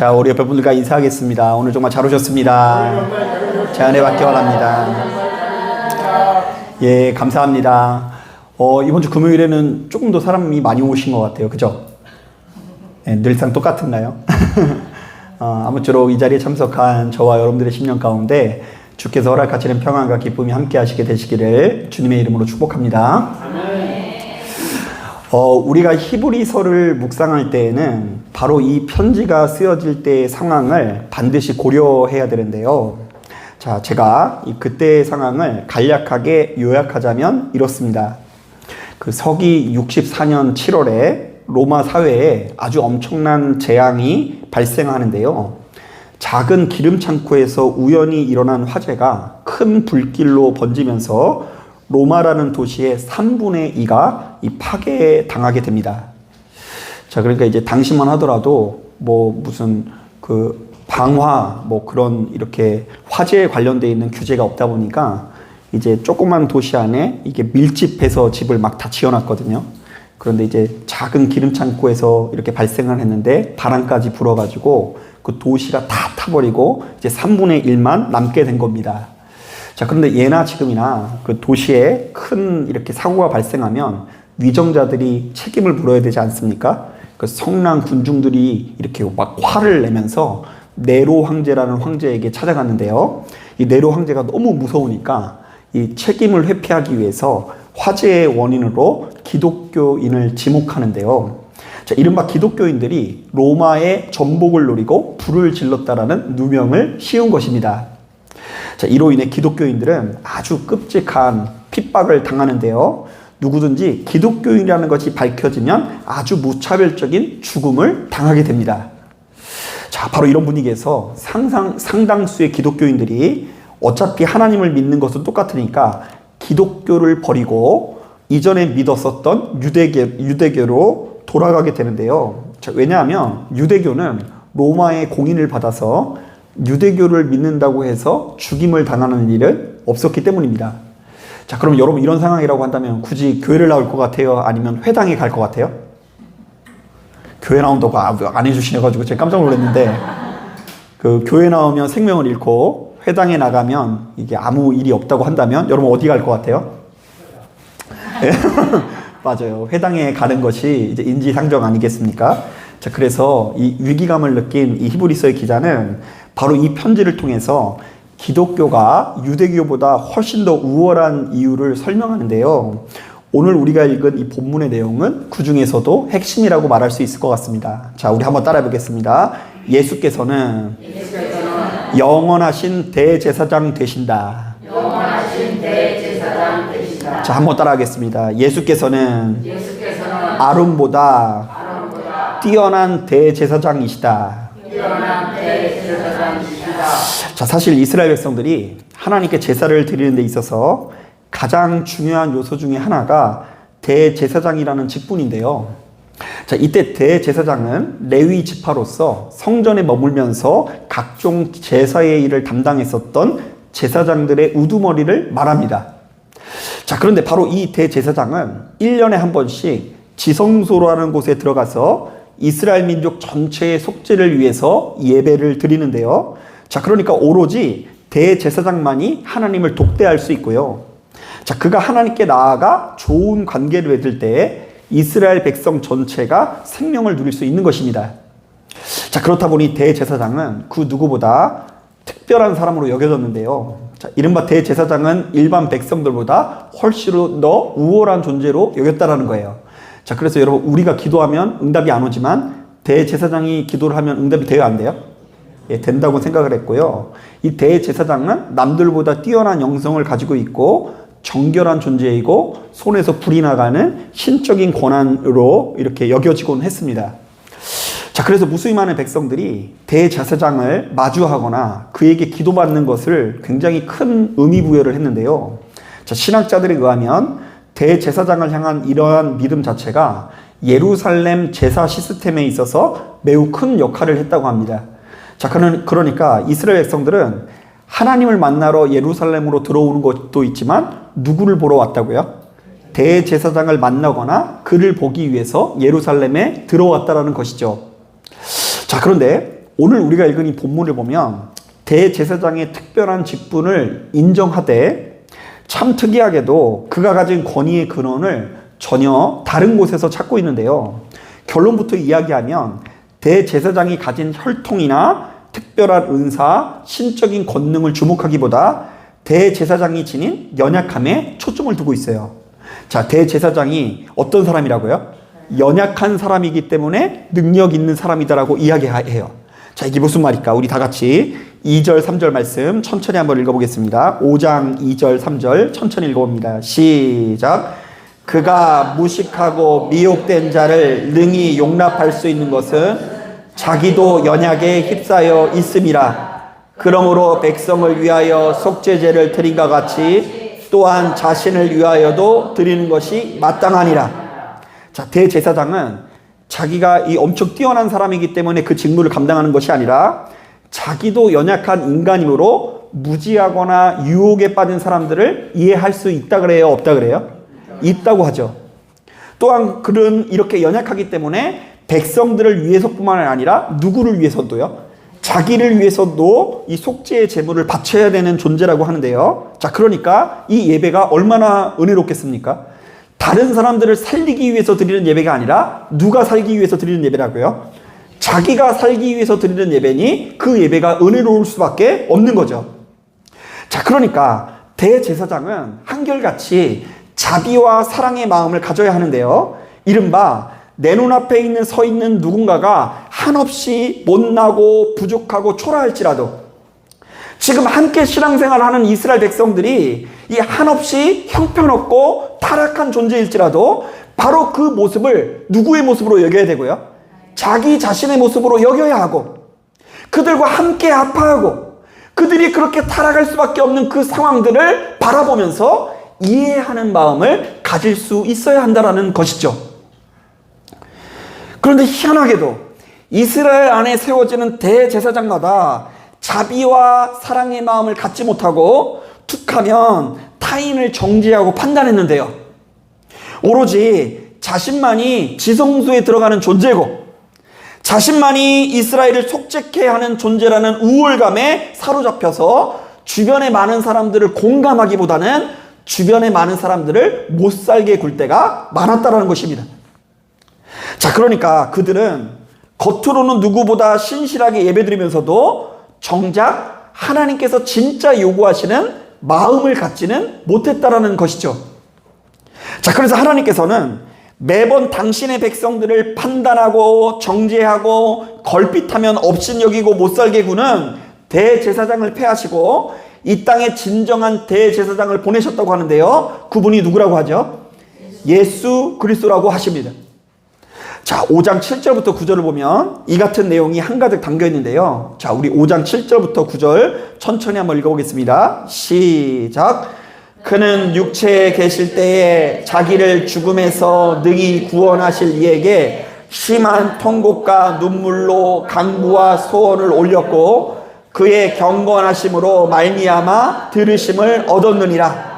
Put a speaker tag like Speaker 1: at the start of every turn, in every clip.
Speaker 1: 자, 우리 옆에 분들과 인사하겠습니다. 오늘 정말 잘 오셨습니다. 제 안에 받기 원합니다. 예, 감사합니다. 이번 주 금요일에는 조금 더 사람이 많이 오신 것 같아요. 그죠? 예, 늘상 똑같은가요? 아무쪼록 이 자리에 참석한 저와 여러분들의 심령 가운데 주께서 허락하시는 평안과 기쁨이 함께 하시게 되시기를 주님의 이름으로 축복합니다. 우리가 히브리서를 묵상할 때에는 바로 이 편지가 쓰여질 때의 상황을 반드시 고려해야 되는데요. 자, 제가 그때의 상황을 간략하게 요약하자면 이렇습니다. 그 서기 64년 7월에 로마 사회에 아주 엄청난 재앙이 발생하는데요. 작은 기름 창고에서 우연히 일어난 화재가 큰 불길로 번지면서 로마라는 도시의 3분의 2가 이 파괴에 당하게 됩니다. 자, 그러니까 이제 당시만 하더라도 무슨 방화 그런 이렇게 화재에 관련되어 있는 규제가 없다 보니까 이제 조그만 도시 안에 이게 밀집해서 집을 막 다 지어놨거든요. 그런데 이제 작은 기름 창고에서 이렇게 발생을 했는데 바람까지 불어가지고 그 도시가 다 타버리고 이제 3분의 1만 남게 된 겁니다. 자, 그런데 예나 지금이나 그 도시에 큰 이렇게 사고가 발생하면 위정자들이 책임을 물어야 되지 않습니까? 그 성난 군중들이 이렇게 막 화를 내면서 네로 황제라는 황제에게 찾아갔는데요. 이 네로 황제가 너무 무서우니까 이 책임을 회피하기 위해서 화재의 원인으로 기독교인을 지목하는데요. 자, 이른바 기독교인들이 로마의 전복을 노리고 불을 질렀다라는 누명을 씌운 것입니다. 자, 이로 인해 기독교인들은 아주 끔찍한 핍박을 당하는데요. 누구든지 기독교인이라는 것이 밝혀지면 아주 무차별적인 죽음을 당하게 됩니다. 자, 바로 이런 분위기에서 상당수의 기독교인들이 어차피 하나님을 믿는 것은 똑같으니까 기독교를 버리고 이전에 믿었었던 유대교로 돌아가게 되는데요. 자, 왜냐하면 유대교는 로마의 공인을 받아서 유대교를 믿는다고 해서 죽임을 당하는 일은 없었기 때문입니다. 자, 그럼 여러분 이런 상황이라고 한다면 굳이 교회를 나올 것 같아요? 아니면 회당에 갈 것 같아요? 교회 나온다고 안 해주시셔가지고 제가 깜짝 놀랐는데 그 교회 나오면 생명을 잃고 회당에 나가면 이게 아무 일이 없다고 한다면 여러분 어디 갈 것 같아요? 맞아요. 회당에 가는 것이 이제 인지상정 아니겠습니까? 자, 그래서 이 위기감을 느낀 이 히브리서의 기자는 바로 이 편지를 통해서 기독교가 유대교보다 훨씬 더 우월한 이유를 설명하는데요. 오늘 우리가 읽은 이 본문의 내용은 그 중에서도 핵심이라고 말할 수 있을 것 같습니다. 자, 우리 한번 따라해 보겠습니다. 예수께서는 영원하신 대제사장 되신다. 자, 한번 따라하겠습니다. 예수께서는 아론보다 뛰어난 대제사장이시다. 자, 사실 이스라엘 백성들이 하나님께 제사를 드리는 데 있어서 가장 중요한 요소 중에 하나가 대제사장이라는 직분인데요. 자, 이때 대제사장은 레위 지파로서 성전에 머물면서 각종 제사의 일을 담당했었던 제사장들의 우두머리를 말합니다. 자, 그런데 바로 이 대제사장은 1년에 한 번씩 지성소라는 곳에 들어가서 이스라엘 민족 전체의 속죄를 위해서 예배를 드리는데요. 자, 그러니까 오로지 대제사장만이 하나님을 독대할 수 있고요. 자, 그가 하나님께 나아가 좋은 관계를 맺을 때에 이스라엘 백성 전체가 생명을 누릴 수 있는 것입니다. 자, 그렇다 보니 대제사장은 그 누구보다 특별한 사람으로 여겨졌는데요. 자, 이른바 대제사장은 일반 백성들보다 훨씬 더 우월한 존재로 여겼다라는 거예요. 자, 그래서 여러분 우리가 기도하면 응답이 안 오지만 대제사장이 기도를 하면 응답이 돼요, 안 돼요? 예, 된다고 생각을 했고요. 이 대제사장은 남들보다 뛰어난 영성을 가지고 있고 정결한 존재이고 손에서 불이 나가는 신적인 권한으로 이렇게 여겨지곤 했습니다. 자, 그래서 무수히 많은 백성들이 대제사장을 마주하거나 그에게 기도받는 것을 굉장히 큰 의미 부여를 했는데요. 자, 신학자들에 의하면 대제사장을 향한 이러한 믿음 자체가 예루살렘 제사 시스템에 있어서 매우 큰 역할을 했다고 합니다. 자, 그러니까 이스라엘 백성들은 하나님을 만나러 예루살렘으로 들어오는 것도 있지만 누구를 보러 왔다고요? 대제사장을 만나거나 그를 보기 위해서 예루살렘에 들어왔다라는 것이죠. 자, 그런데 오늘 우리가 읽은 이 본문을 보면 대제사장의 특별한 직분을 인정하되 참 특이하게도 그가 가진 권위의 근원을 전혀 다른 곳에서 찾고 있는데요. 결론부터 이야기하면 대제사장이 가진 혈통이나 특별한 은사, 신적인 권능을 주목하기보다 대제사장이 지닌 연약함에 초점을 두고 있어요. 자, 대제사장이 어떤 사람이라고요? 연약한 사람이기 때문에 능력 있는 사람이다라고 이야기해요. 자, 이게 무슨 말일까? 우리 다 같이 2절, 3절 말씀 천천히 한번 읽어보겠습니다. 5장 2절, 3절 천천히 읽어봅니다. 시작. 그가 무식하고 미혹된 자를 능히 용납할 수 있는 것은 자기도 연약에 휩싸여 있음이라. 그러므로 백성을 위하여 속죄제를 드린과 같이 또한 자신을 위하여도 드리는 것이 마땅하니라. 자, 대제사장은 자기가 이 엄청 뛰어난 사람이기 때문에 그 직무를 감당하는 것이 아니라 자기도 연약한 인간이므로 무지하거나 유혹에 빠진 사람들을 이해할 수 있다 그래요? 없다 그래요? 있다고 하죠. 또한 그는 이렇게 연약하기 때문에 백성들을 위해서뿐만 아니라 누구를 위해서도요? 자기를 위해서도 이 속죄의 제물을 바쳐야 되는 존재라고 하는데요. 자, 그러니까 이 예배가 얼마나 은혜롭겠습니까? 다른 사람들을 살리기 위해서 드리는 예배가 아니라 누가 살기 위해서 드리는 예배라고요? 자기가 살기 위해서 드리는 예배니 그 예배가 은혜로울 수밖에 없는 거죠. 자, 그러니까 대제사장은 한결같이 자비와 사랑의 마음을 가져야 하는데요. 이른바 내 눈앞에 서 있는 누군가가 한없이 못나고 부족하고 초라할지라도 지금 함께 신앙생활하는 이스라엘 백성들이 이 한없이 형편없고 타락한 존재일지라도 바로 그 모습을 누구의 모습으로 여겨야 되고요? 자기 자신의 모습으로 여겨야 하고 그들과 함께 아파하고 그들이 그렇게 타락할 수밖에 없는 그 상황들을 바라보면서 이해하는 마음을 가질 수 있어야 한다는 것이죠. 그런데 희한하게도 이스라엘 안에 세워지는 대제사장마다 자비와 사랑의 마음을 갖지 못하고 툭하면 타인을 정죄하고 판단했는데요. 오로지 자신만이 지성소에 들어가는 존재고 자신만이 이스라엘을 속죄케 하는 존재라는 우월감에 사로잡혀서 주변의 많은 사람들을 공감하기보다는 주변의 많은 사람들을 못살게 굴 때가 많았다는 것입니다. 자, 그러니까 그들은 겉으로는 누구보다 신실하게 예배드리면서도 정작 하나님께서 진짜 요구하시는 마음을 갖지는 못했다라는 것이죠. 자, 그래서 하나님께서는 매번 당신의 백성들을 판단하고 정죄하고 걸핏하면 업신여기고 못살게 구는 대제사장을 폐하시고 이 땅에 진정한 대제사장을 보내셨다고 하는데요. 그분이 누구라고 하죠? 예수 그리스도라고 하십니다. 자, 5장 7절부터 9절을 보면 이 같은 내용이 한가득 담겨 있는데요. 자, 우리 5장 7절부터 9절 천천히 한번 읽어보겠습니다. 시작. 그는 육체에 계실 때에 자기를 죽음에서 능히 구원하실 이에게 심한 통곡과 눈물로 간구와 소원을 올렸고 그의 경건하심으로 말미암아 들으심을 얻었느니라.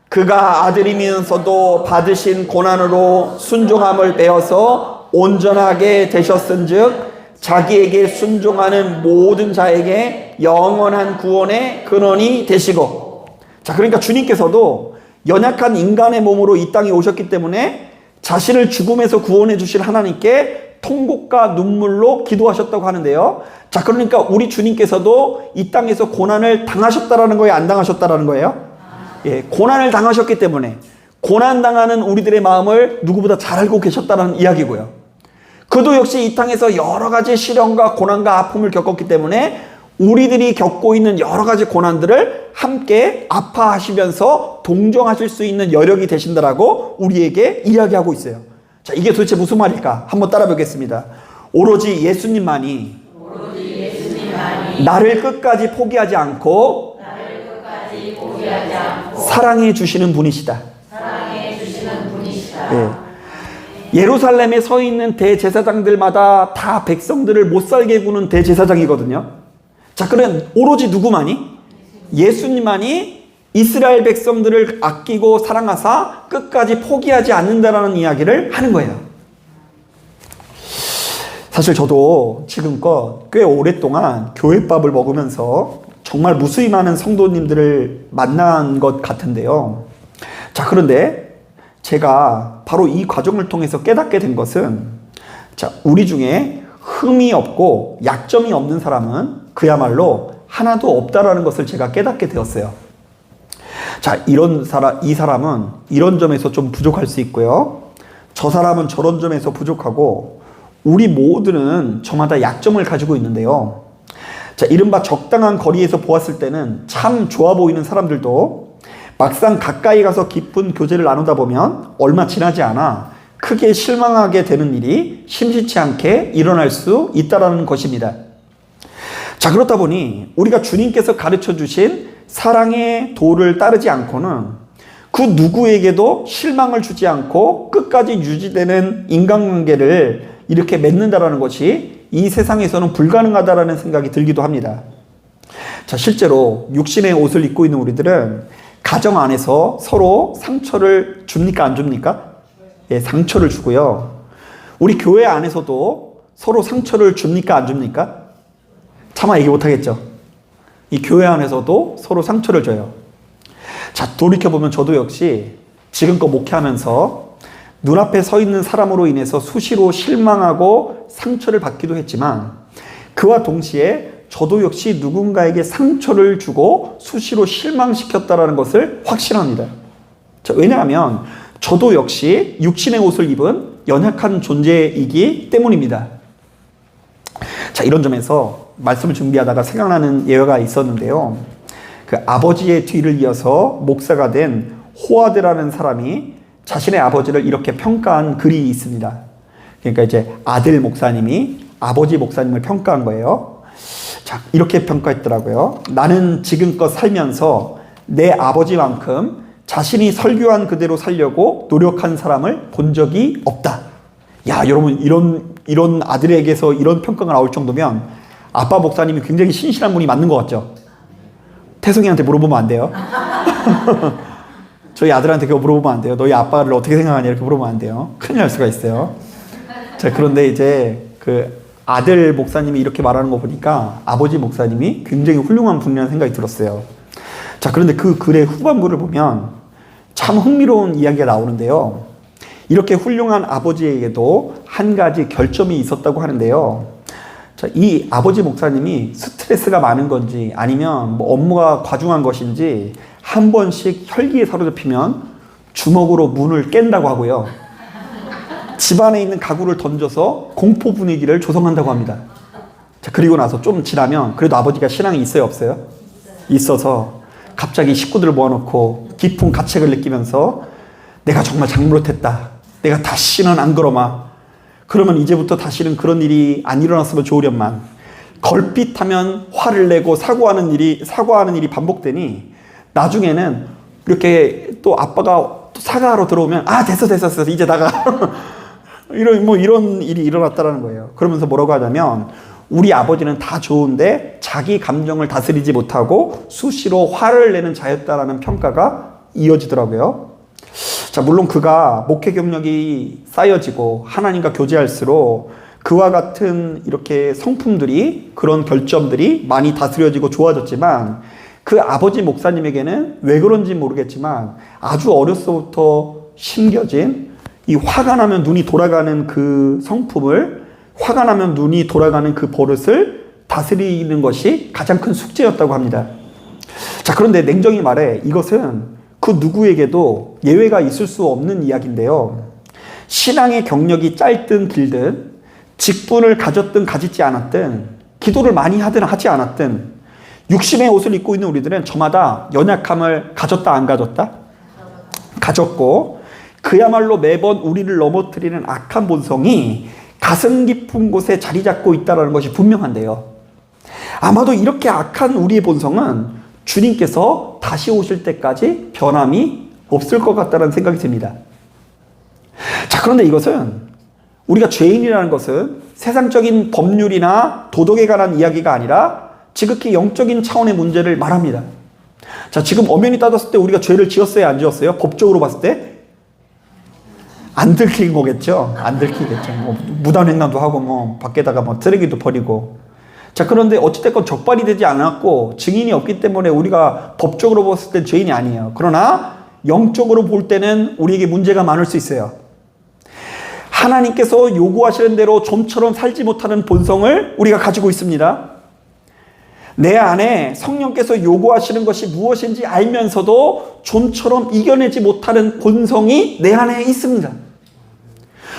Speaker 1: 그가 아들이면서도 받으신 고난으로 순종함을 배워서 온전하게 되셨은즉 자기에게 순종하는 모든 자에게 영원한 구원의 근원이 되시고. 자, 그러니까 주님께서도 연약한 인간의 몸으로 이 땅에 오셨기 때문에 자신을 죽음에서 구원해 주실 하나님께 통곡과 눈물로 기도하셨다고 하는데요. 자, 그러니까 우리 주님께서도 이 땅에서 고난을 당하셨다라는 거예요? 안 당하셨다라는 거예요? 예, 고난을 당하셨기 때문에 고난당하는 우리들의 마음을 누구보다 잘 알고 계셨다는 이야기고요. 그도 역시 이 땅에서 여러 가지 시련과 고난과 아픔을 겪었기 때문에 우리들이 겪고 있는 여러 가지 고난들을 함께 아파하시면서 동정하실 수 있는 여력이 되신다라고 우리에게 이야기하고 있어요. 자, 이게 도대체 무슨 말일까? 한번 따라 보겠습니다. 오로지 예수님만이 나를 끝까지 포기하지 않고 사랑해 주시는 분이시다. 예. 예루살렘에 서 있는 대제사장들마다 다 백성들을 못 살게 구는 대제사장이거든요. 자, 그럼 오로지 누구만이? 예수님만이 이스라엘 백성들을 아끼고 사랑하사 끝까지 포기하지 않는다라는 이야기를 하는 거예요. 사실 저도 지금껏 꽤 오랫동안 교회밥을 먹으면서 정말 무수히 많은 성도님들을 만난 것 같은데요. 자, 그런데 제가 바로 이 과정을 통해서 깨닫게 된 것은, 자, 우리 중에 흠이 없고 약점이 없는 사람은 그야말로 하나도 없다라는 것을 제가 깨닫게 되었어요. 자, 이 사람은 이런 점에서 좀 부족할 수 있고요. 저 사람은 저런 점에서 부족하고, 우리 모두는 저마다 약점을 가지고 있는데요. 자, 이른바 적당한 거리에서 보았을 때는 참 좋아 보이는 사람들도 막상 가까이 가서 깊은 교제를 나누다 보면 얼마 지나지 않아 크게 실망하게 되는 일이 심심치 않게 일어날 수 있다는 것입니다. 자, 그렇다 보니 우리가 주님께서 가르쳐 주신 사랑의 도를 따르지 않고는 그 누구에게도 실망을 주지 않고 끝까지 유지되는 인간관계를 이렇게 맺는다라는 것이 이 세상에서는 불가능하다라는 생각이 들기도 합니다. 자, 실제로 육신의 옷을 입고 있는 우리들은 가정 안에서 서로 상처를 줍니까, 안 줍니까? 예, 상처를 주고요. 우리 교회 안에서도 서로 상처를 줍니까, 안 줍니까? 차마 얘기 못하겠죠. 이 교회 안에서도 서로 상처를 줘요. 자, 돌이켜보면 저도 역시 지금껏 목회하면서 눈앞에 서 있는 사람으로 인해서 수시로 실망하고 상처를 받기도 했지만, 그와 동시에 저도 역시 누군가에게 상처를 주고 수시로 실망시켰다는 것을 확신합니다. 자, 왜냐하면 저도 역시 육신의 옷을 입은 연약한 존재이기 때문입니다. 자, 이런 점에서 말씀을 준비하다가 생각나는 예화가 있었는데요. 그 아버지의 뒤를 이어서 목사가 된 호아드라는 사람이 자신의 아버지를 이렇게 평가한 글이 있습니다. 그러니까 이제 아들 목사님이 아버지 목사님을 평가한 거예요. 자, 이렇게 평가했더라고요. 나는 지금껏 살면서 내 아버지만큼 자신이 설교한 그대로 살려고 노력한 사람을 본 적이 없다. 야, 여러분, 이런 아들에게서 이런 평가가 나올 정도면 아빠 목사님이 굉장히 신실한 분이 맞는 것 같죠? 태성이한테 물어보면 안 돼요. 저희 아들한테 그거 물어보면 안 돼요. 너희 아빠를 어떻게 생각하냐 이렇게 물어보면 안 돼요. 큰일 날 수가 있어요. 자, 그런데 이제 그 아들 목사님이 이렇게 말하는 거 보니까 아버지 목사님이 굉장히 훌륭한 분이라는 생각이 들었어요. 자, 그런데 그 글의 후반부를 보면 참 흥미로운 이야기가 나오는데요. 이렇게 훌륭한 아버지에게도 한 가지 결점이 있었다고 하는데요. 자, 이 아버지 목사님이 스트레스가 많은 건지 아니면 뭐 업무가 과중한 것인지 한 번씩 혈기에 사로잡히면 주먹으로 문을 깬다고 하고요. 집안에 있는 가구를 던져서 공포 분위기를 조성한다고 합니다. 자, 그리고 나서 좀 지나면 그래도 아버지가 신앙이 있어요, 없어요? 있어서 갑자기 식구들을 모아놓고 깊은 가책을 느끼면서 내가 정말 잘못했다. 내가 다시는 안 그러마. 그러면 이제부터 다시는 그런 일이 안 일어났으면 좋으련만. 걸핏하면 화를 내고 사과하는 일이 반복되니 나중에는 이렇게 또 아빠가 또 사과하러 들어오면 됐어 이제 나가. 이런 일이 일어났다라는 거예요. 그러면서 뭐라고 하냐면 우리 아버지는 다 좋은데 자기 감정을 다스리지 못하고 수시로 화를 내는 자였다라는 평가가 이어지더라고요. 자, 물론 그가 목회 경력이 쌓여지고 하나님과 교제할수록 그와 같은 이렇게 성품들이, 그런 결점들이 많이 다스려지고 좋아졌지만, 그 아버지 목사님에게는 왜 그런지 모르겠지만 아주 어려서부터 심겨진 이 화가 나면 눈이 돌아가는 그 성품을, 화가 나면 눈이 돌아가는 그 버릇을 다스리는 것이 가장 큰 숙제였다고 합니다. 자, 그런데 냉정히 말해 이것은 그 누구에게도 예외가 있을 수 없는 이야기인데요. 신앙의 경력이 짧든 길든, 직분을 가졌든 가지지 않았든, 기도를 많이 하든 하지 않았든, 육신의 옷을 입고 있는 우리들은 저마다 연약함을 가졌다 안 가졌다? 가졌고, 그야말로 매번 우리를 넘어뜨리는 악한 본성이 가슴 깊은 곳에 자리 잡고 있다는 것이 분명한데요. 아마도 이렇게 악한 우리의 본성은 주님께서 다시 오실 때까지 변함이 없을 것 같다는 생각이 듭니다. 자, 그런데 이것은 우리가 죄인이라는 것은 세상적인 법률이나 도덕에 관한 이야기가 아니라 지극히 영적인 차원의 문제를 말합니다. 자, 지금 엄연히 따졌을 때 우리가 죄를 지었어요, 안 지었어요? 법적으로 봤을 때? 안 들킨 거겠죠? 안 들키겠죠. 뭐 무단횡단도 하고 뭐 밖에다가 뭐 쓰레기도 버리고. 자, 그런데 어찌됐건 적발이 되지 않았고 증인이 없기 때문에 우리가 법적으로 봤을 때 죄인이 아니에요. 그러나 영적으로 볼 때는 우리에게 문제가 많을 수 있어요. 하나님께서 요구하시는 대로 좀처럼 살지 못하는 본성을 우리가 가지고 있습니다. 내 안에 성령께서 요구하시는 것이 무엇인지 알면서도 좀처럼 이겨내지 못하는 본성이 내 안에 있습니다.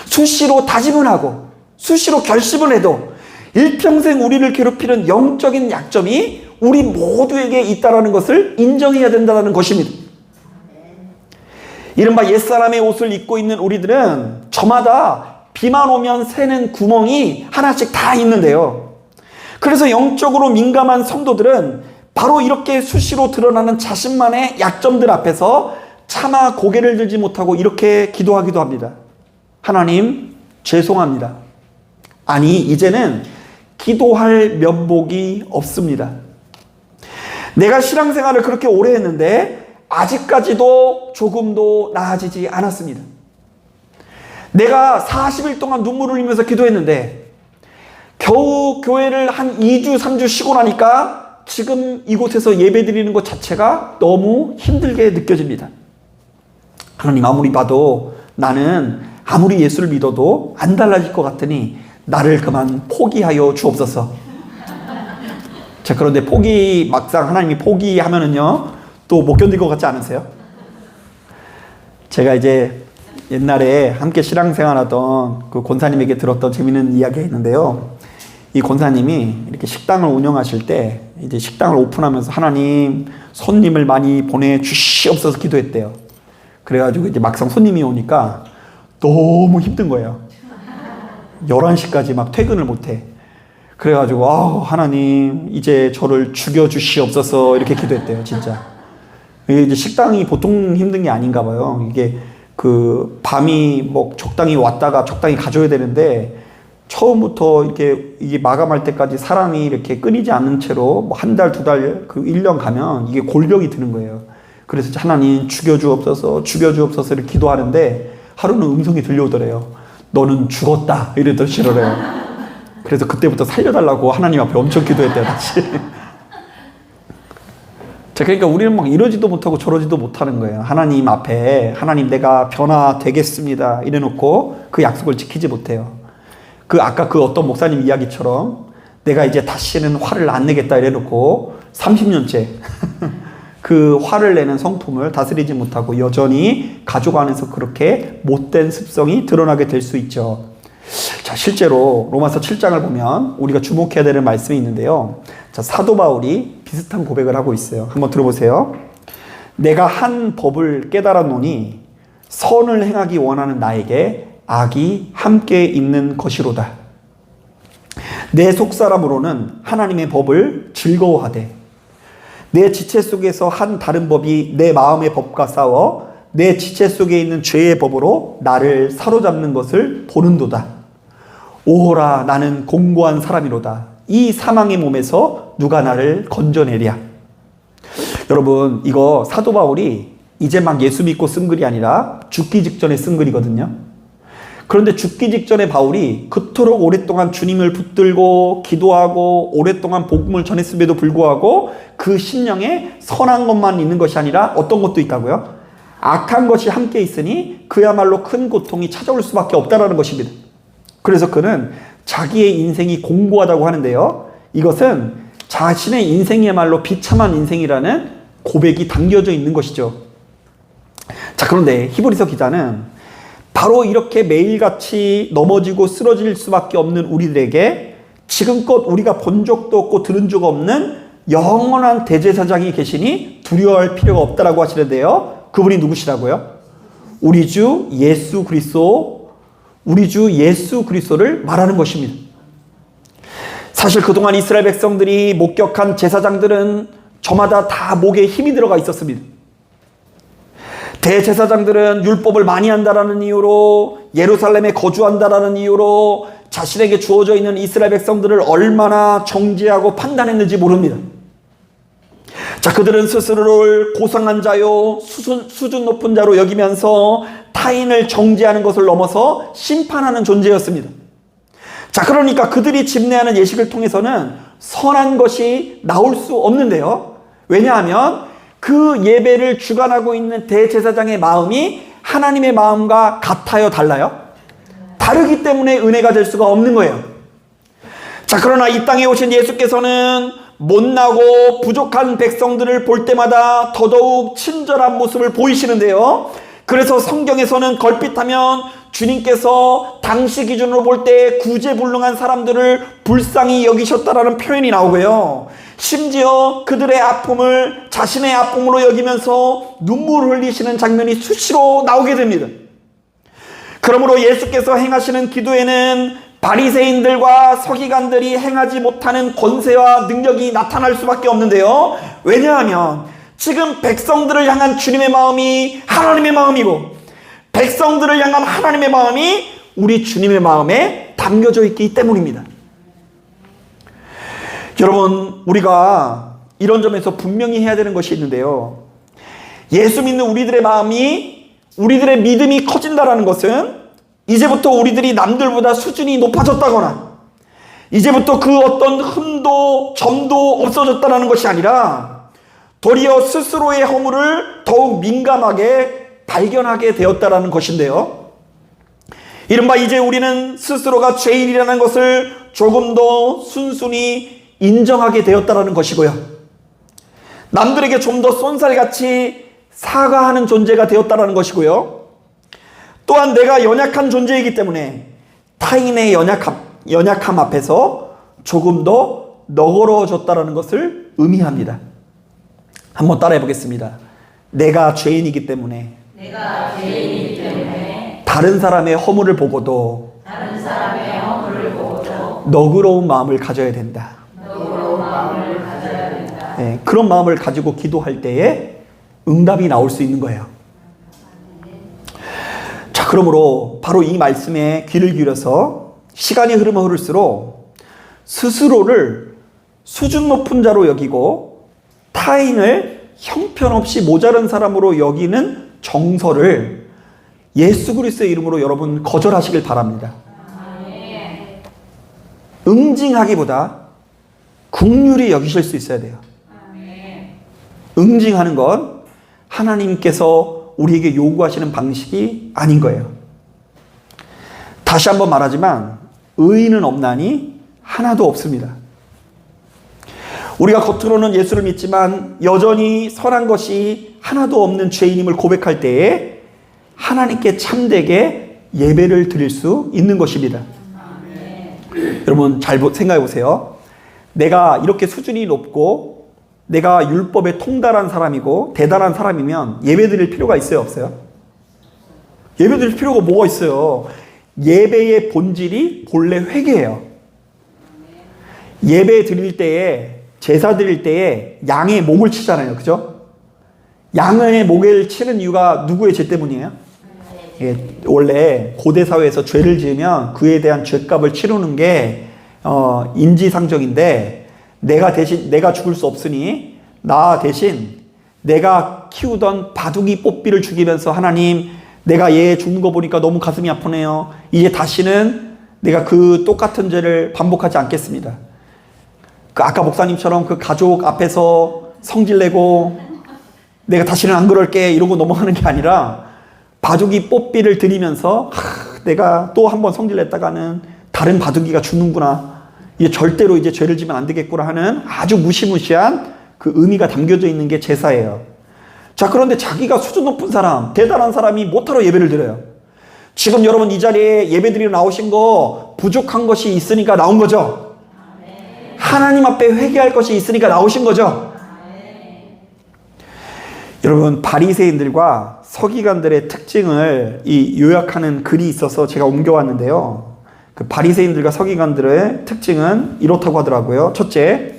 Speaker 1: 수시로 다짐을 하고 수시로 결심을 해도 일평생 우리를 괴롭히는 영적인 약점이 우리 모두에게 있다는 것을 인정해야 된다는 것입니다. 이른바 옛사람의 옷을 입고 있는 우리들은 저마다 비만 오면 새는 구멍이 하나씩 다 있는데요. 그래서 영적으로 민감한 성도들은 바로 이렇게 수시로 드러나는 자신만의 약점들 앞에서 차마 고개를 들지 못하고 이렇게 기도하기도 합니다. 하나님, 죄송합니다. 아니, 이제는 기도할 면목이 없습니다. 내가 신앙생활을 그렇게 오래 했는데 아직까지도 조금도 나아지지 않았습니다. 내가 40일 동안 눈물을 흘리면서 기도했는데 겨우 교회를 한 2주, 3주 쉬고 나니까 지금 이곳에서 예배 드리는 것 자체가 너무 힘들게 느껴집니다. 하나님, 아무리 봐도 나는 아무리 예수를 믿어도 안 달라질 것 같으니 나를 그만 포기하여 주옵소서. 자, 그런데 막상 하나님이 포기하면은요, 또 못 견딜 것 같지 않으세요? 제가 이제 옛날에 함께 신앙생활하던 그 권사님에게 들었던 재미있는 이야기가 있는데요. 이 권사님이 이렇게 식당을 운영하실 때 이제 식당을 오픈하면서 하나님, 손님을 많이 보내주시옵소서 기도했대요. 그래가지고 이제 막상 손님이 오니까 너무 힘든 거예요. 11시까지 막 퇴근을 못해. 그래가지고 하나님, 이제 저를 죽여주시옵소서 이렇게 기도했대요. 진짜. 이게 이제 식당이 보통 힘든 게 아닌가 봐요. 이게 그 밤이 뭐 적당히 왔다가 적당히 가줘야 되는데 처음부터 이렇게 이게 마감할 때까지 사람이 이렇게 끊이지 않는 채로 뭐 한 달, 두 달, 그 1년 가면 이게 골병이 드는 거예요. 그래서 하나님 죽여주옵소서, 죽여주옵소서 이렇게 기도하는데 하루는 음성이 들려오더래요. 너는 죽었다 이러더라고요. 그래서 그때부터 살려달라고 하나님 앞에 엄청 기도했대요, 다시. 자, 그러니까 우리는 막 이러지도 못하고 저러지도 못하는 거예요. 하나님 앞에, 하나님 내가 변화되겠습니다 이래놓고 그 약속을 지키지 못해요. 아까 그 어떤 목사님 이야기처럼 내가 이제 다시는 화를 안 내겠다 이래놓고 30년째 그 화를 내는 성품을 다스리지 못하고 여전히 가족 안에서 그렇게 못된 습성이 드러나게 될 수 있죠. 자, 실제로 로마서 7장을 보면 우리가 주목해야 되는 말씀이 있는데요. 자, 사도 바울이 비슷한 고백을 하고 있어요. 한번 들어보세요. 내가 한 법을 깨달았노니 선을 행하기 원하는 나에게 악이 함께 있는 것이로다. 내 속사람으로는 하나님의 법을 즐거워하되 내 지체 속에서 한 다른 법이 내 마음의 법과 싸워 내 지체 속에 있는 죄의 법으로 나를 사로잡는 것을 보는도다. 오호라, 나는 공고한 사람이로다. 이 사망의 몸에서 누가 나를 건져내랴. 여러분, 이거 사도 바울이 이제 막 예수 믿고 쓴 글이 아니라 죽기 직전에 쓴 글이거든요. 그런데 죽기 직전에 바울이 그토록 오랫동안 주님을 붙들고 기도하고 오랫동안 복음을 전했음에도 불구하고 그 심령에 선한 것만 있는 것이 아니라 어떤 것도 있다고요? 악한 것이 함께 있으니 그야말로 큰 고통이 찾아올 수밖에 없다는 것입니다. 그래서 그는 자기의 인생이 공고하다고 하는데요. 이것은 자신의 인생이야말로 비참한 인생이라는 고백이 담겨져 있는 것이죠. 자, 그런데 히브리서 기자는 바로 이렇게 매일같이 넘어지고 쓰러질 수밖에 없는 우리들에게 지금껏 우리가 본 적도 없고 들은 적 없는 영원한 대제사장이 계시니 두려워할 필요가 없다라고 하시는데요. 그분이 누구시라고요? 우리 주 예수 그리스도를 말하는 것입니다. 사실 그동안 이스라엘 백성들이 목격한 제사장들은 저마다 다 목에 힘이 들어가 있었습니다. 대제사장들은 율법을 많이 한다라는 이유로, 예루살렘에 거주한다라는 이유로 자신에게 주어져 있는 이스라엘 백성들을 얼마나 정죄하고 판단했는지 모릅니다. 자, 그들은 스스로를 고상한 자요, 수준 높은 자로 여기면서 타인을 정죄하는 것을 넘어서 심판하는 존재였습니다. 자, 그러니까 그들이 집례하는 예식을 통해서는 선한 것이 나올 수 없는데요. 왜냐하면 그 예배를 주관하고 있는 대제사장의 마음이 하나님의 마음과 같아요, 달라요? 다르기 때문에 은혜가 될 수가 없는 거예요. 자, 그러나 이 땅에 오신 예수께서는 못나고 부족한 백성들을 볼 때마다 더더욱 친절한 모습을 보이시는데요. 그래서 성경에서는 걸핏하면 주님께서 당시 기준으로 볼 때 구제불능한 사람들을 불쌍히 여기셨다라는 표현이 나오고요. 심지어 그들의 아픔을 자신의 아픔으로 여기면서 눈물을 흘리시는 장면이 수시로 나오게 됩니다. 그러므로 예수께서 행하시는 기도에는 바리새인들과 서기관들이 행하지 못하는 권세와 능력이 나타날 수밖에 없는데요. 왜냐하면 지금 백성들을 향한 주님의 마음이 하나님의 마음이고, 백성들을 향한 하나님의 마음이 우리 주님의 마음에 담겨져 있기 때문입니다. 여러분, 우리가 이런 점에서 분명히 해야 되는 것이 있는데요. 예수 믿는 우리들의 마음이, 우리들의 믿음이 커진다는 것은 이제부터 우리들이 남들보다 수준이 높아졌다거나 이제부터 그 어떤 흠도 점도 없어졌다는 것이 아니라 도리어 스스로의 허물을 더욱 민감하게 발견하게 되었다는 것인데요. 이른바 이제 우리는 스스로가 죄인이라는 것을 조금 더 순순히 인정하게 되었다는 것이고요. 남들에게 좀 더 쏜살같이 사과하는 존재가 되었다는 것이고요. 또한 내가 연약한 존재이기 때문에 타인의 연약함 앞에서 조금 더 너그러워졌다는 것을 의미합니다. 한번 따라해 보겠습니다. 내가 죄인이기 때문에 다른 사람의 허물을 보고도 너그러운 마음을 가져야 된다. 네, 그런 마음을 가지고 기도할 때에 응답이 나올 수 있는 거예요. 자, 그러므로 바로 이 말씀에 귀를 기울여서 시간이 흐르면 흐를수록 스스로를 수준 높은 자로 여기고 타인을 형편없이 모자른 사람으로 여기는 정서를 예수 그리스도의 이름으로 여러분 거절하시길 바랍니다. 응징하기보다 긍휼히 여기실 수 있어야 돼요. 응징하는 건 하나님께서 우리에게 요구하시는 방식이 아닌 거예요. 다시 한번 말하지만 의인은 없나니 하나도 없습니다. 우리가 겉으로는 예수를 믿지만 여전히 선한 것이 하나도 없는 죄인임을 고백할 때에 하나님께 참되게 예배를 드릴 수 있는 것입니다. 여러분 잘 생각해 보세요. 내가 이렇게 수준이 높고 내가 율법에 통달한 사람이고 대단한 사람이면 예배 드릴 필요가 있어요, 없어요? 예배 드릴 필요가 뭐가 있어요? 예배의 본질이 본래 회개예요. 예배 드릴 때에, 제사 드릴 때에 양의 목을 치잖아요, 그죠? 양의 목을 치는 이유가 누구의 죄 때문이에요? 예, 원래 고대 사회에서 죄를 지으면 그에 대한 죄값을 치르는 게 인지상정인데, 내가 죽을 수 없으니 나 대신 내가 키우던 바둑이 뽀삐를 죽이면서 하나님, 내가 얘 죽는 거 보니까 너무 가슴이 아프네요. 이제 다시는 내가 그 똑같은 죄를 반복하지 않겠습니다. 그 아까 목사님처럼 그 가족 앞에서 성질내고 내가 다시는 안 그럴게 이러고 넘어가는 게 아니라 바둑이 뽀삐를 드리면서 내가 또 한 번 성질냈다가는 다른 바둑이가 죽는구나. 이제 절대로 이제 죄를 지면 안 되겠구나 하는 아주 무시무시한 그 의미가 담겨져 있는 게 제사예요. 자, 그런데 자기가 수준 높은 사람, 대단한 사람이 못하러 예배를 드려요. 지금 여러분 이 자리에 예배 드리러 나오신 거 부족한 것이 있으니까 나온 거죠? 하나님 앞에 회개할 것이 있으니까 나오신 거죠? 여러분, 바리새인들과 서기관들의 특징을 요약하는 글이 있어서 제가 옮겨왔는데요. 그 바리새인들과 서기관들의 특징은 이렇다고 하더라고요. 첫째,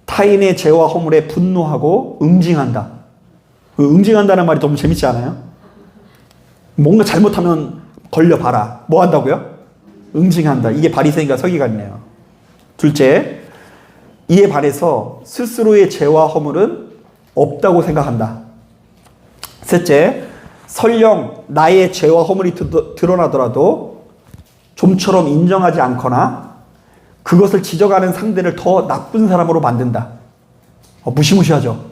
Speaker 1: 타인의 죄와 허물에 분노하고 응징한다. 응징한다는 말이 너무 재밌지 않아요? 뭔가 잘못하면 걸려봐라. 뭐 한다고요? 응징한다. 이게 바리새인과 서기관이네요. 둘째, 이에 반해서 스스로의 죄와 허물은 없다고 생각한다. 셋째, 설령 나의 죄와 허물이 드러나더라도 좀처럼 인정하지 않거나 그것을 지적하는 상대를 더 나쁜 사람으로 만든다. 무시무시하죠.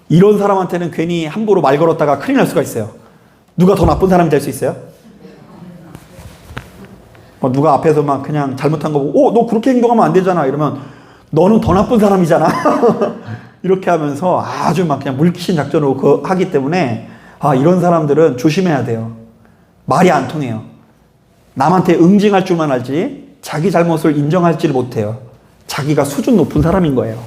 Speaker 1: 이런 사람한테는 괜히 함부로 말 걸었다가 큰일 날 수가 있어요. 누가 더 나쁜 사람이 될 수 있어요? 누가 앞에서 막 그냥 잘못한 거 보고 너 그렇게 행동하면 안 되잖아 이러면 너는 더 나쁜 사람이잖아. 이렇게 하면서 아주 막 그냥 물귀신 작전으로 하기 때문에 이런 사람들은 조심해야 돼요. 말이 안 통해요. 남한테 응징할 줄만 알지 자기 잘못을 인정하지를 못해요. 자기가 수준 높은 사람인 거예요.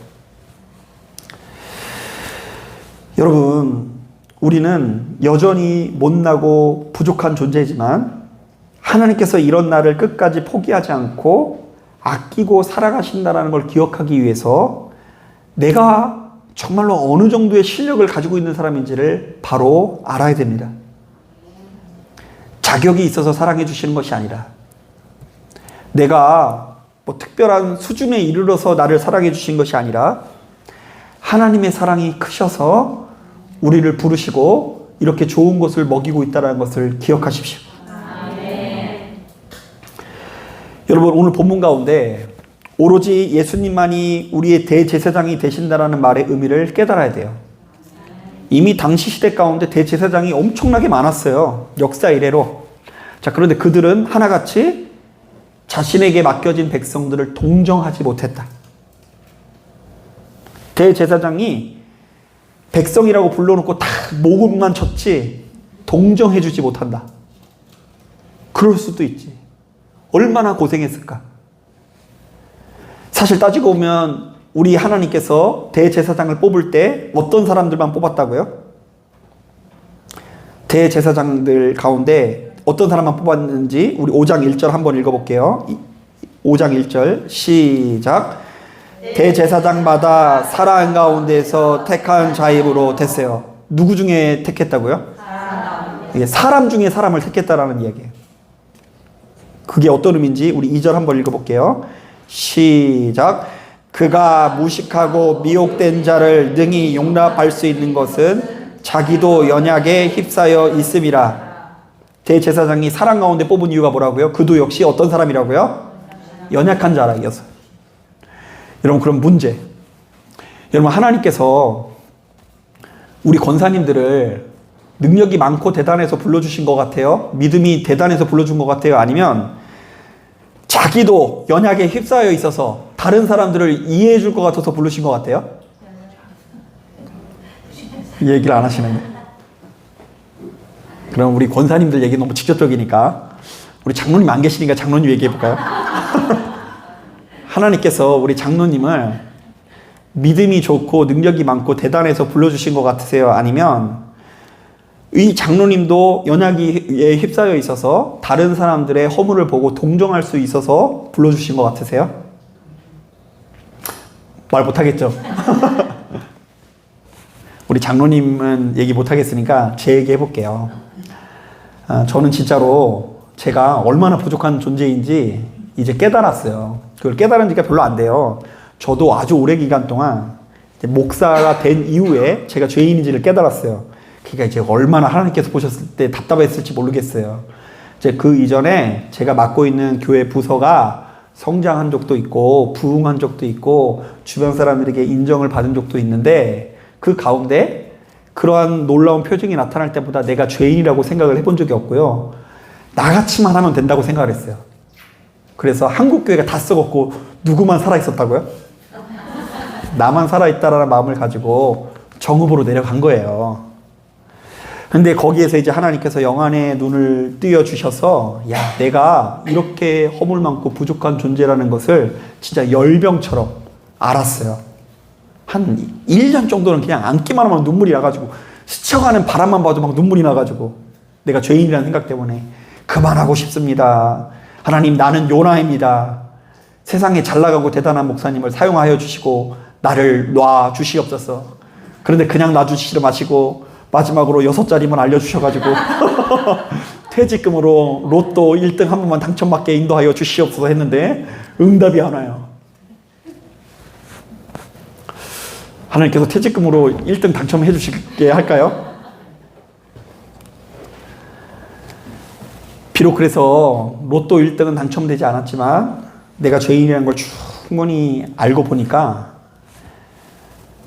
Speaker 1: 여러분, 우리는 여전히 못나고 부족한 존재이지만 하나님께서 이런 나를 끝까지 포기하지 않고 아끼고 살아가신다는 걸 기억하기 위해서 내가 정말로 어느 정도의 실력을 가지고 있는 사람인지를 바로 알아야 됩니다. 자격이 있어서 사랑해 주시는 것이 아니라 내가 특별한 수준에 이르러서 나를 사랑해 주신 것이 아니라 하나님의 사랑이 크셔서 우리를 부르시고 이렇게 좋은 것을 먹이고 있다는 것을 기억하십시오. 여러분, 오늘 본문 가운데 오로지 예수님만이 우리의 대제사장이 되신다라는 말의 의미를 깨달아야 돼요. 이미 당시 시대 가운데 대제사장이 엄청나게 많았어요. 역사 이래로. 자, 그런데 그들은 하나같이 자신에게 맡겨진 백성들을 동정하지 못했다. 대제사장이 백성이라고 불러놓고 다 목음만 쳤지 동정해주지 못한다. 그럴 수도 있지. 얼마나 고생했을까. 사실 따지고 보면 우리 하나님께서 대제사장을 뽑을 때 어떤 사람들만 뽑았다고요? 대제사장들 가운데 어떤 사람만 뽑았는지 우리 5장 1절 한번 읽어볼게요. 5장 1절 시작. 대제사장마다 사람 가운데서 택한 자입으로 됐어요. 누구 중에 택했다고요? 사람 중에 사람을 택했다라는 이야기예요. 그게 어떤 의미인지 우리 2절 한번 읽어볼게요. 시작. 그가 무식하고 미혹된 자를 능히 용납할 수 있는 것은 자기도 연약에 휩싸여 있음이라. 대제사장이 사람 가운데 뽑은 이유가 뭐라고요? 그도 역시 어떤 사람이라고요? 연약한 자라 이어서. 여러분, 그럼 문제. 여러분, 하나님께서 우리 권사님들을 능력이 많고 대단해서 불러주신 것 같아요? 믿음이 대단해서 불러준 것 같아요? 아니면 자기도 연약에 휩싸여 있어서 다른 사람들을 이해해 줄 것 같아서 부르신 것 같아요? 이 얘기를 안 하시네요. 그럼 우리 권사님들 얘기 너무 직접적이니까 우리 장로님 안 계시니까 장로님 얘기해 볼까요? 하나님께서 우리 장로님을 믿음이 좋고 능력이 많고 대단해서 불러주신 것 같으세요? 아니면 이 장로님도 연약에 휩싸여 있어서 다른 사람들의 허물을 보고 동정할 수 있어서 불러주신 것 같으세요? 말 못하겠죠? 우리 장로님은 얘기 못하겠으니까 제 얘기 해볼게요. 저는 진짜로 제가 얼마나 부족한 존재인지 이제 깨달았어요. 그걸 깨달은 지가 별로 안 돼요. 저도 아주 오래 기간 동안 목사가 된 이후에 제가 죄인인지를 깨달았어요. 그러니까 이제 얼마나 하나님께서 보셨을 때 답답했을지 모르겠어요. 이제 그 이전에 제가 맡고 있는 교회 부서가 성장한 적도 있고 부흥한 적도 있고 주변 사람들에게 인정을 받은 적도 있는데 그 가운데 그러한 놀라운 표징이 나타날 때보다 내가 죄인이라고 생각을 해본 적이 없고요. 나같이만 하면 된다고 생각을 했어요. 그래서 한국 교회가 다 썩었고 누구만 살아있었다고요? 나만 살아있다라는 마음을 가지고 정읍으로 내려간 거예요. 근데 거기에서 이제 하나님께서 영안의 눈을 띄워주셔서 야, 내가 이렇게 허물 많고 부족한 존재라는 것을 진짜 열병처럼 알았어요. 한 1년 정도는 그냥 앉기만 하면 눈물이 나가지고 스쳐가는 바람만 봐도 막 눈물이 나가지고 내가 죄인이라는 생각 때문에 그만하고 싶습니다. 하나님, 나는 요나입니다. 세상에 잘나가고 대단한 목사님을 사용하여 주시고 나를 놔 주시옵소서. 그런데 그냥 놔주시지 마시고 마지막으로 6자리만 알려주셔가지고 퇴직금으로 로또 1등 한 번만 당첨받게 인도하여 주시옵소서 했는데 응답이 하나요. 하나님께서 퇴직금으로 1등 당첨해 주시게 할까요? 비록 그래서 로또 1등은 당첨되지 않았지만 내가 죄인이라는 걸 충분히 알고 보니까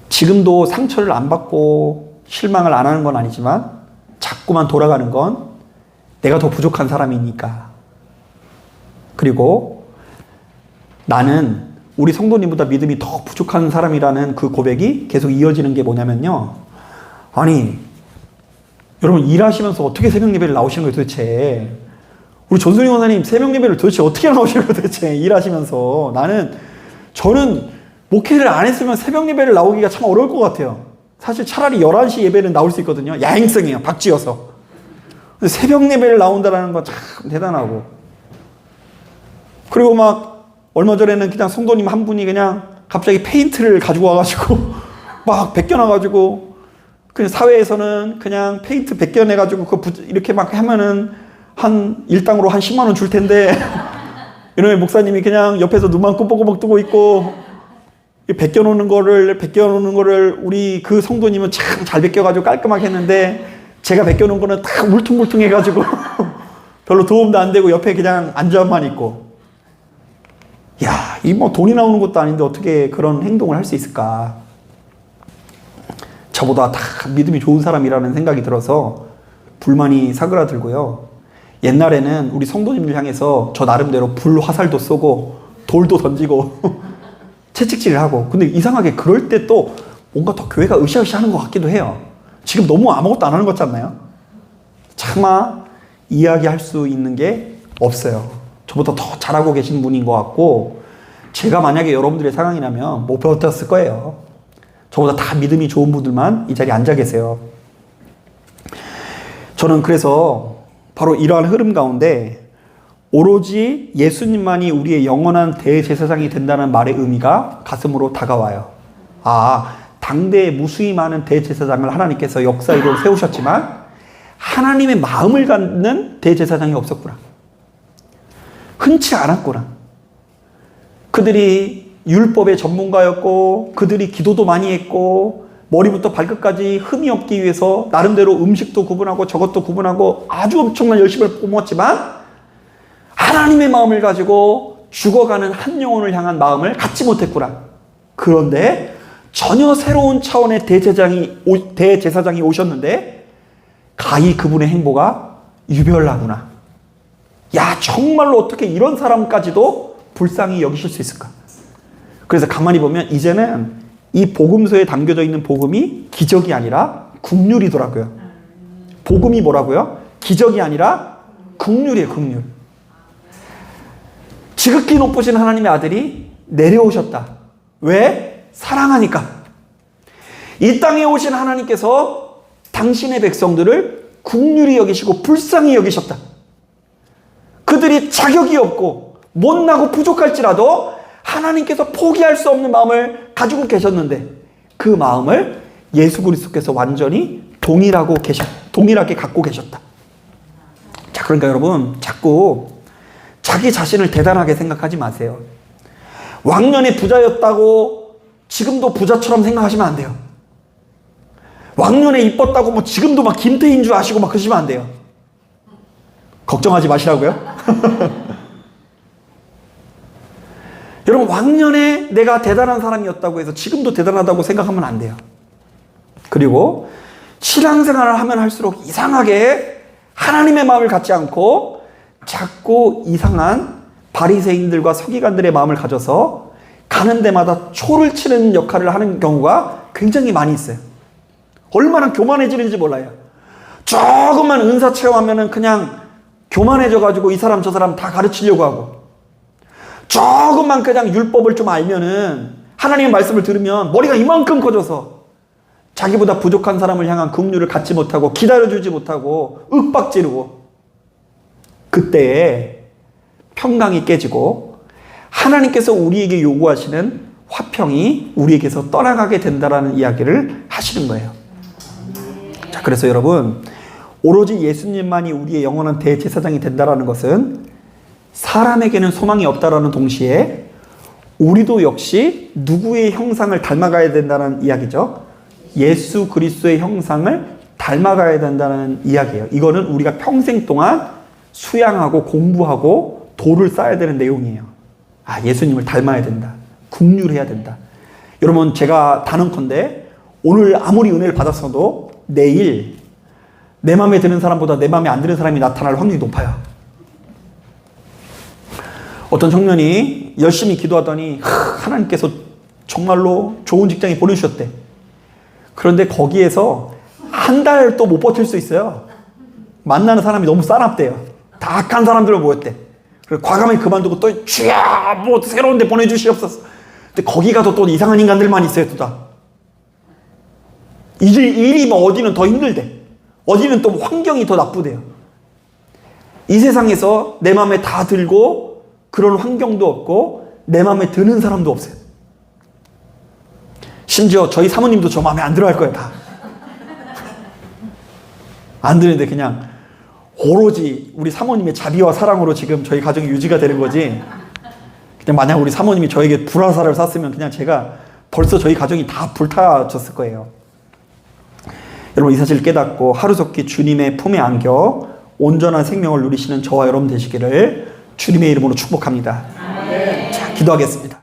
Speaker 1: 지금도 상처를 안 받고 실망을 안 하는 건 아니지만 자꾸만 돌아가는 건 내가 더 부족한 사람이니까. 그리고 나는 우리 성도님보다 믿음이 더 부족한 사람이라는 그 고백이 계속 이어지는 게 뭐냐면요. 아니, 여러분 일하시면서 어떻게 새벽 예배를 나오시는 거예요 도대체? 우리 전순희 원사님 새벽 예배를 도대체 어떻게 나오시는 거예요 도대체 일하시면서? 저는 목회를 안 했으면 새벽 예배를 나오기가 참 어려울 것 같아요. 사실 차라리 11시 예배는 나올 수 있거든요. 야행성이에요. 박쥐여서. 근데 새벽 예배를 나온다는 건 참 대단하고. 그리고 막 얼마 전에는 그냥 성도님 한 분이 그냥 갑자기 페인트를 가지고 와가지고 막 벗겨놔가지고 그냥 사회에서는 그냥 페인트 벗겨내가지고 이렇게 막 하면은 한 일당으로 한 10만 원 줄 텐데 이놈의 목사님이 그냥 옆에서 눈만 꼬박꼬박 뜨고 있고 벗겨놓는 거를 우리 그 성도님은 참 잘 벗겨가지고 깔끔하게 했는데 제가 벗겨놓은 거는 다 울퉁불퉁해가지고 별로 도움도 안 되고 옆에 그냥 앉아만 있고. 야, 이 뭐 돈이 나오는 것도 아닌데 어떻게 그런 행동을 할 수 있을까? 저보다 다 믿음이 좋은 사람이라는 생각이 들어서 불만이 사그라들고요. 옛날에는 우리 성도님들 향해서 저 나름대로 불 화살도 쏘고 돌도 던지고 채찍질을 하고. 근데 이상하게 그럴 때 또 뭔가 더 교회가 으쌰으쌰하는 것 같기도 해요. 지금 너무 아무것도 안 하는 것 같잖아요. 차마 이야기할 수 있는 게 없어요. 저보다 더 잘하고 계신 분인 것 같고, 제가 만약에 여러분들의 상황이라면 못 배웠을 거예요. 저보다 다 믿음이 좋은 분들만 이 자리에 앉아 계세요. 저는 그래서 바로 이러한 흐름 가운데 오로지 예수님만이 우리의 영원한 대제사장이 된다는 말의 의미가 가슴으로 다가와요. 아, 당대에 무수히 많은 대제사장을 하나님께서 역사이로 세우셨지만 하나님의 마음을 갖는 대제사장이 없었구나. 흔치 않았구나. 그들이 율법의 전문가였고 그들이 기도도 많이 했고 머리부터 발끝까지 흠이 없기 위해서 나름대로 음식도 구분하고 저것도 구분하고 아주 엄청난 열심을 뿜었지만 하나님의 마음을 가지고 죽어가는 한 영혼을 향한 마음을 갖지 못했구나. 그런데 전혀 새로운 차원의 대제사장이 오셨는데 가히 그분의 행보가 유별나구나. 야, 정말로 어떻게 이런 사람까지도 불쌍히 여기실 수 있을까? 그래서 가만히 보면 이제는 이 복음서에 담겨져 있는 복음이 기적이 아니라 국률이더라고요. 복음이 뭐라고요? 기적이 아니라 국률이에요, 국률. 지극히 높으신 하나님의 아들이 내려오셨다. 왜? 사랑하니까. 이 땅에 오신 하나님께서 당신의 백성들을 국률이 여기시고 불쌍히 여기셨다. 그들이 자격이 없고 못나고 부족할지라도 하나님께서 포기할 수 없는 마음을 가지고 계셨는데 그 마음을 예수 그리스도께서 완전히 동일하게 갖고 계셨다. 자, 그러니까 여러분 자꾸 자기 자신을 대단하게 생각하지 마세요. 왕년에 부자였다고 지금도 부자처럼 생각하시면 안 돼요. 왕년에 이뻤다고 뭐 지금도 막 김태희인 줄 아시고 막 그러시면 안 돼요. 걱정하지 마시라고요. 여러분, 왕년에 내가 대단한 사람이었다고 해서 지금도 대단하다고 생각하면 안 돼요. 그리고 신앙생활을 하면 할수록 이상하게 하나님의 마음을 갖지 않고 자꾸 이상한 바리새인들과 서기관들의 마음을 가져서 가는 데마다 초를 치는 역할을 하는 경우가 굉장히 많이 있어요. 얼마나 교만해지는지 몰라요. 조금만 은사 체험하면은 그냥 교만해져가지고 이 사람 저 사람 다 가르치려고 하고, 조금만 그냥 율법을 좀 알면은 하나님의 말씀을 들으면 머리가 이만큼 커져서 자기보다 부족한 사람을 향한 긍휼을 갖지 못하고 기다려주지 못하고 윽박지르고, 그때에 평강이 깨지고 하나님께서 우리에게 요구하시는 화평이 우리에게서 떠나가게 된다라는 이야기를 하시는 거예요. 자, 그래서 여러분, 오로지 예수님만이 우리의 영원한 대제사장이 된다라는 것은 사람에게는 소망이 없다라는 동시에 우리도 역시 누구의 형상을 닮아가야 된다는 이야기죠. 예수 그리스도의 형상을 닮아가야 된다는 이야기예요. 이거는 우리가 평생 동안 수양하고 공부하고 도를 쌓아야 되는 내용이에요. 아, 예수님을 닮아야 된다. 국률해야 된다. 여러분, 제가 단언컨대 오늘 아무리 은혜를 받았어도 내일 내 마음에 드는 사람보다 내 마음에 안 드는 사람이 나타날 확률이 높아요. 어떤 청년이 열심히 기도하더니 하나님께서 정말로 좋은 직장에 보내주셨대. 그런데 거기에서 한 달 또 못 버틸 수 있어요. 만나는 사람이 너무 싸납대요. 다 악한 사람들로 모였대. 그래서 과감히 그만두고 또 주야 뭐 새로운 데 보내주시옵소서. 근데 거기 가도 또 이상한 인간들만 있어요. 또 다. 일이 뭐 어디는 더 힘들대. 어디는 또 환경이 더 나쁘대요. 이 세상에서 내 마음에 다 들고 그런 환경도 없고 내 마음에 드는 사람도 없어요. 심지어 저희 사모님도 저 마음에 안 들어 할 거예요. 다. 안 드는데 그냥 오로지 우리 사모님의 자비와 사랑으로 지금 저희 가정이 유지가 되는 거지. 그냥 만약 우리 사모님이 저에게 불화살을 쐈으면 그냥 제가 벌써 저희 가정이 다 불타졌을 거예요. 여러분, 이 사실을 깨닫고 하루속히 주님의 품에 안겨 온전한 생명을 누리시는 저와 여러분 되시기를 주님의 이름으로 축복합니다. 자, 기도하겠습니다.